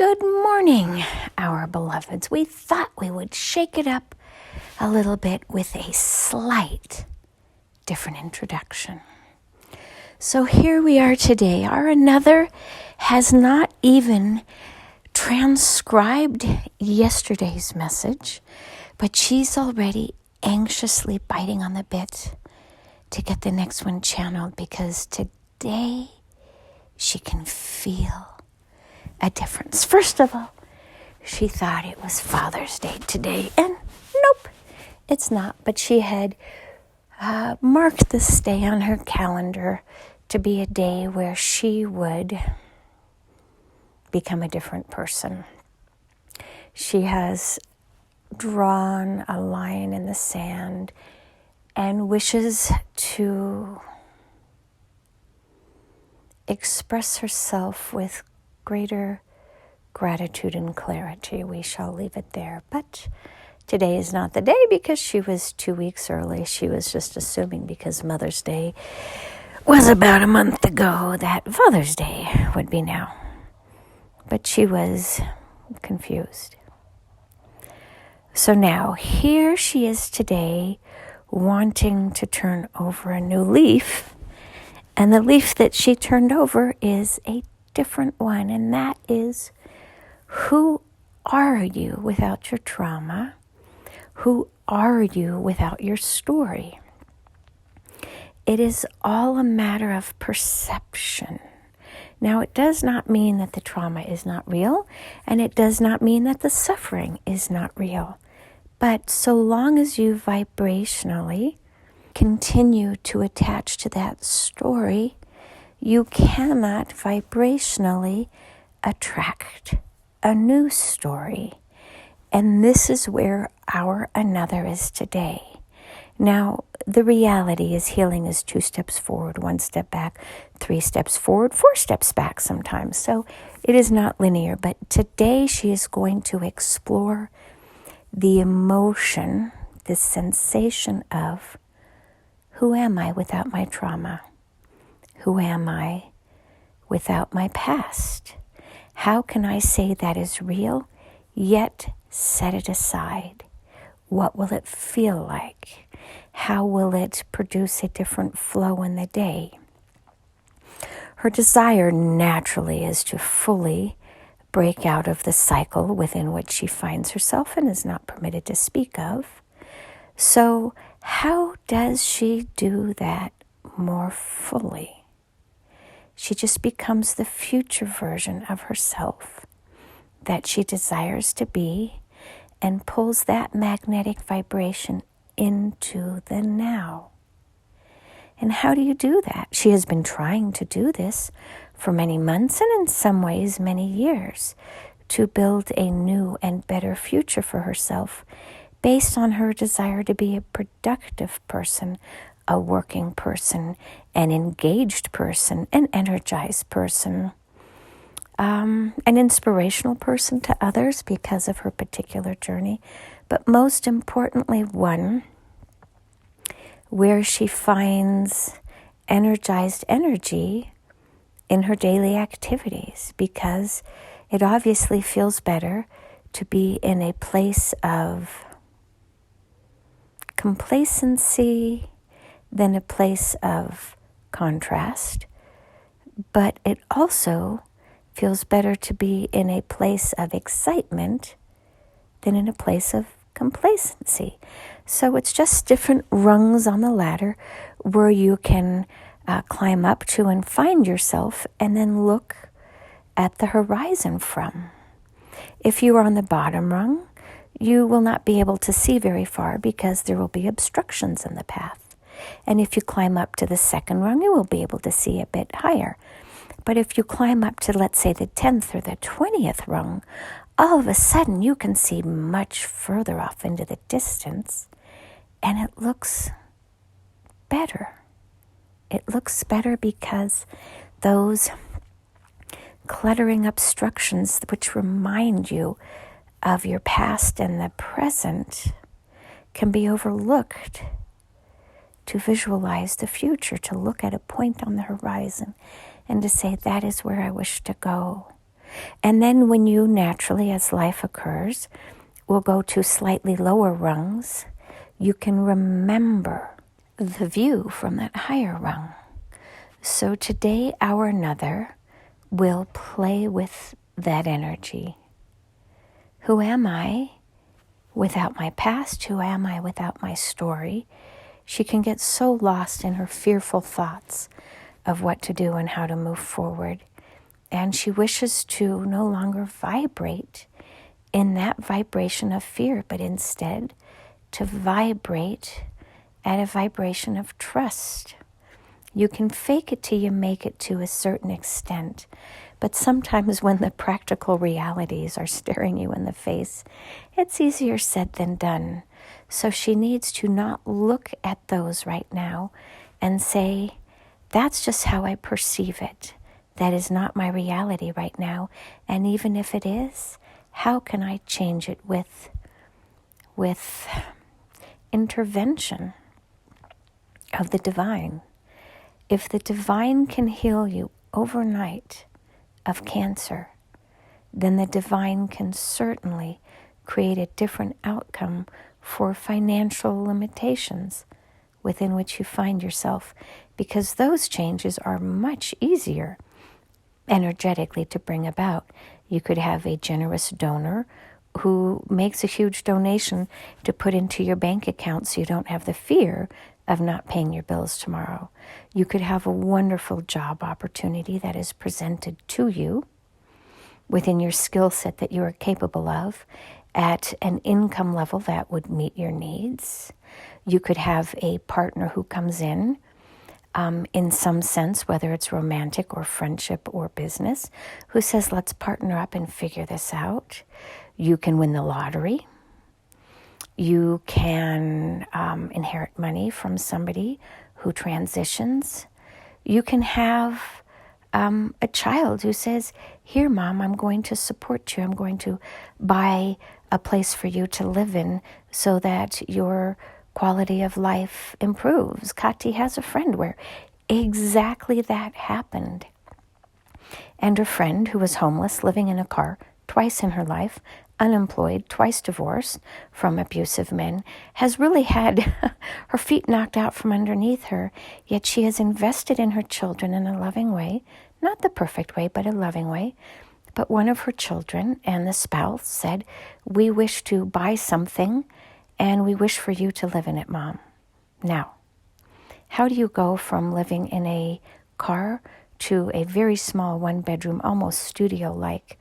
Good morning, our beloveds. We thought we would shake it up a little bit with a slight different introduction. So here we are today. Our another has not even transcribed yesterday's message, but she's already anxiously biting on the bit to get the next one channeled because today she can feel a difference. First of all, she thought it was Father's Day today, and nope, it's not. But she had marked this day on her calendar to be a day where she would become a different person. She has drawn a line in the sand and wishes to express herself with greater gratitude and clarity. We shall leave it there. But today is not the day because she was 2 weeks early. She was just assuming because Mother's Day was about a month ago that Father's Day would be now. But she was confused. So now here she is today wanting to turn over a new leaf. And the leaf that she turned over is a different one, and that is, who are you without your trauma? Who are you without your story? It is all a matter of perception. Now, it does not mean that the trauma is not real, and it does not mean that the suffering is not real. But so long as you vibrationally continue to attach to that story, you cannot vibrationally attract a new story. And this is where our another is today. Now, the reality is healing is 2 steps forward, 1 step back, 3 steps forward, 4 steps back sometimes. So it is not linear. But today she is going to explore the emotion, the sensation of, who am I without my trauma? Who am I without my past? How can I say that is real, yet set it aside? What will it feel like? How will it produce a different flow in the day? Her desire naturally is to fully break out of the cycle within which she finds herself and is not permitted to speak of. So how does she do that more fully? She just becomes the future version of herself that she desires to be and pulls that magnetic vibration into the now. And how do you do that? She has been trying to do this for many months and in some ways many years to build a new and better future for herself based on her desire to be a productive person, a working person, an engaged person, an energized person, an inspirational person to others because of her particular journey, but most importantly, one where she finds energized energy in her daily activities, because it obviously feels better to be in a place of complacency than a place of contrast, but it also feels better to be in a place of excitement than in a place of complacency. So it's just different rungs on the ladder where you can climb up to and find yourself and then look at the horizon from. If you are on the bottom rung, you will not be able to see very far because there will be obstructions in the path. And if you climb up to the second rung, you will be able to see a bit higher. But if you climb up to, let's say, the 10th or the 20th rung, all of a sudden you can see much further off into the distance, and it looks better. It looks better because those cluttering obstructions which remind you of your past and the present can be overlooked to visualize the future, to look at a point on the horizon and to say, that is where I wish to go. And then when you naturally, as life occurs, will go to slightly lower rungs, you can remember the view from that higher rung. So today, our another will play with that energy. Who am I without my past? Who am I without my story? She can get so lost in her fearful thoughts of what to do and how to move forward. And she wishes to no longer vibrate in that vibration of fear, but instead to vibrate at a vibration of trust. You can fake it till you make it to a certain extent, but sometimes when the practical realities are staring you in the face, it's easier said than done. So she needs to not look at those right now and say, that's just how I perceive it. That is not my reality right now. And even if it is, how can I change it with intervention of the divine? If the divine can heal you overnight of cancer, then the divine can certainly create a different outcome for financial limitations within which you find yourself, because those changes are much easier energetically to bring about. You could have a generous donor who makes a huge donation to put into your bank account so you don't have the fear of not paying your bills tomorrow. You could have a wonderful job opportunity that is presented to you within your skill set that you are capable of at an income level that would meet your needs. You could have a partner who comes in some sense, whether it's romantic or friendship or business, who says, let's partner up and figure this out. You can win the lottery. You can inherit money from somebody who transitions. You can have a child who says, here, Mom, I'm going to support you. I'm going to buy a place for you to live in so that your quality of life improves. Kati has a friend where exactly that happened. And her friend, who was homeless, living in a car twice in her life, unemployed, twice divorced from abusive men, has really had her feet knocked out from underneath her, yet she has invested in her children in a loving way, not the perfect way, but a loving way. But one of her children and the spouse said, we wish to buy something and we wish for you to live in it, Mom. Now, how do you go from living in a car to a very small one-bedroom, almost studio-like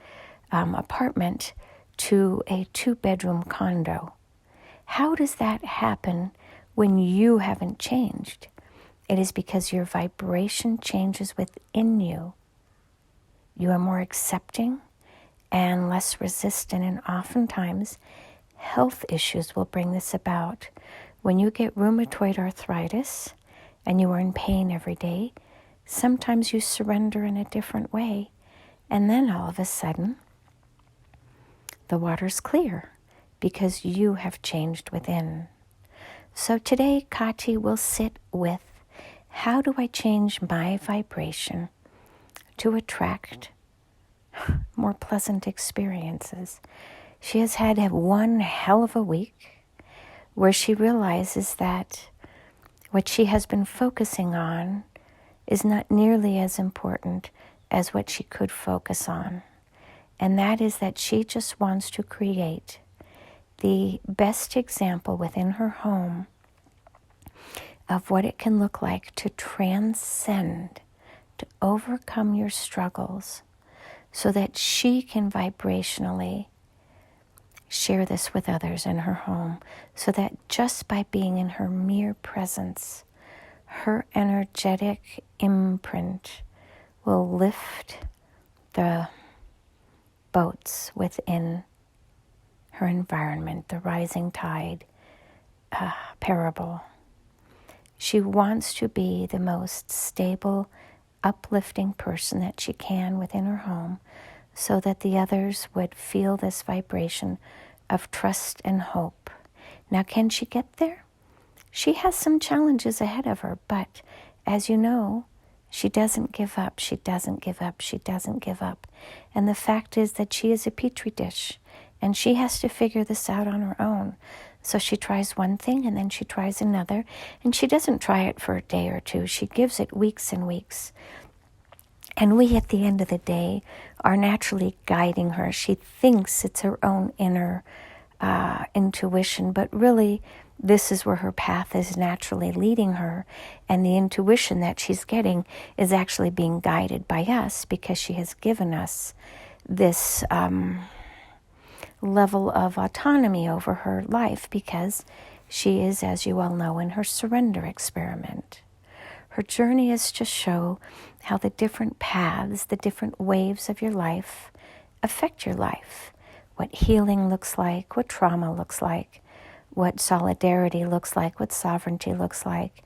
apartment to a two-bedroom condo? How does that happen when you haven't changed? It is because your vibration changes within you. You are more accepting and less resistant, and oftentimes health issues will bring this about. When you get rheumatoid arthritis and you are in pain every day, sometimes you surrender in a different way, and then all of a sudden, the water's clear because you have changed within. So today, Kati will sit with, how do I change my vibration to attract more pleasant experiences? She has had one hell of a week where she realizes that what she has been focusing on is not nearly as important as what she could focus on. And that is that she just wants to create the best example within her home of what it can look like to transcend, to overcome your struggles, so that she can vibrationally share this with others in her home, so that just by being in her mere presence, her energetic imprint will lift the boats within her environment, the rising tide parable. She wants to be the most stable, uplifting person that she can within her home, so that the others would feel this vibration of trust and hope. Now, can she get there? She has some challenges ahead of her, but as you know, she doesn't give up, she doesn't give up, she doesn't give up. And the fact is that she is a petri dish, and she has to figure this out on her own. So she tries one thing, and then she tries another, and she doesn't try it for a day or two. She gives it weeks and weeks. And we, at the end of the day, are naturally guiding her. She thinks it's her own inner intuition, but really, this is where her path is naturally leading her. And the intuition that she's getting is actually being guided by us, because she has given us this level of autonomy over her life, because she is, as you all know, in her surrender experiment. Her journey is to show how the different paths, the different waves of your life affect your life. What healing looks like, what trauma looks like, what solidarity looks like, what sovereignty looks like,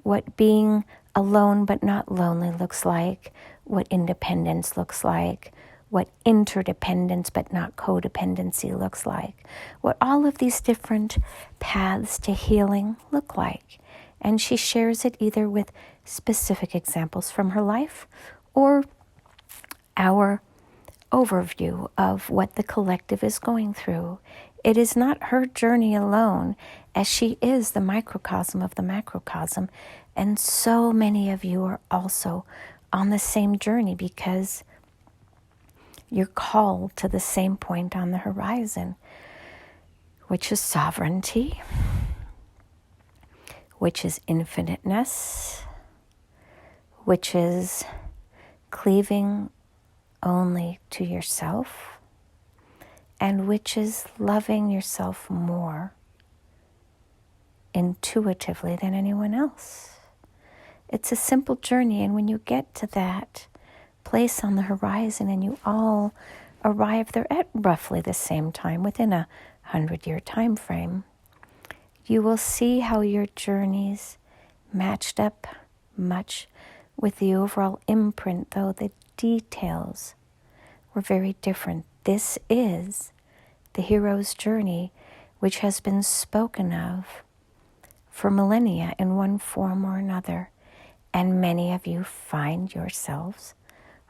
what being alone but not lonely looks like, what independence looks like, what interdependence but not codependency looks like, what all of these different paths to healing look like. And she shares it either with specific examples from her life or our overview of what the collective is going through. It is not her journey alone, as she is the microcosm of the macrocosm. And so many of you are also on the same journey, because you're called to the same point on the horizon, which is sovereignty, which is infiniteness, which is cleaving only to yourself, and which is loving yourself more intuitively than anyone else. It's a simple journey, and when you get to that place on the horizon and you all arrive there at roughly the same time, within a 100-year time frame, you will see how your journeys matched up much with the overall imprint, though the details were very different. This is the hero's journey, which has been spoken of for millennia in one form or another. And many of you find yourselves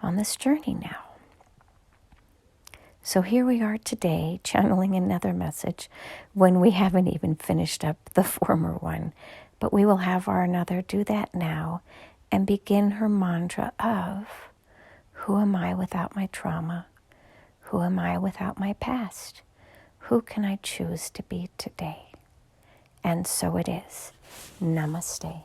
on this journey now. So here we are today, channeling another message when we haven't even finished up the former one. But we will have our another do that now and begin her mantra of, who am I without my trauma? Who am I without my past? Who can I choose to be today? And so it is. Namaste.